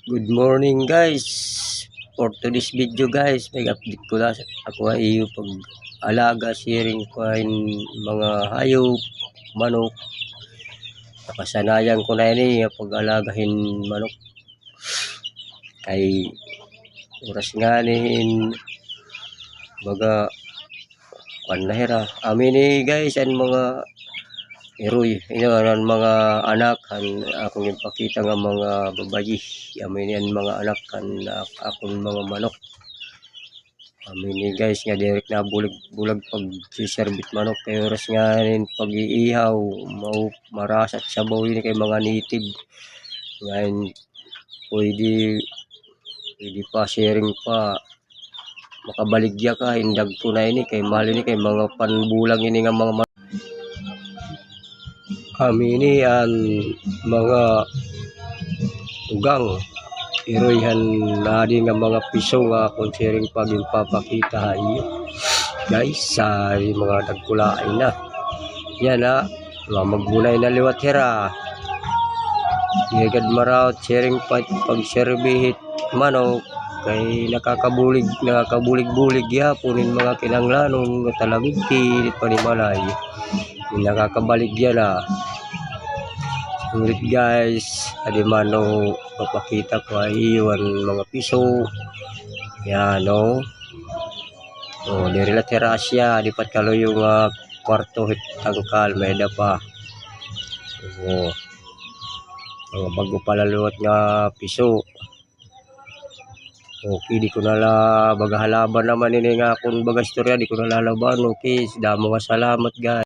Good morning guys. For today's video guys, may update ko na ako ay iyo pag alaga sharing ko ay mga hayop, manok. Nakasanayan ko na ini pag alagahin manok. Kay oras nga nin mga panahira. Amin ni guys ang mga Eroy, ang mga anak kan akong ipakita nga mga babayi. Amin yan mga anak kan akong mga manok. Amin ni guys nga direct na bulag pag siserbit manok kay oras nga rin pag-iihaw mau marasat sabaw yun kay mga native. Ngayon pwede pa sharing pa makabaligya ka hindag ko na ini kay mahal ini kay mga panbulang ini nga mga amini ang mga ugang iroyhan na din nga mga piso nga kung sharing pag papakita iyo guys sa mga nagkulain na yan na magbunay na liwat hira higad maraot sharing pag serbihit manok kay nakakabulig-bulig yapunin mga kinanglanong talagid kilit panimalay nakakabaligya na ulit guys adi mano papakita ko ay iwan mga piso yan no diri la terasya di pat kalo yung kwarto hit tangkal may da pa bago palaluwat nga piso. Okay, di ko nala bagahalaban naman ini nga akong baga istorya, di ko nalalaban. Okay, damo nga salamat guys.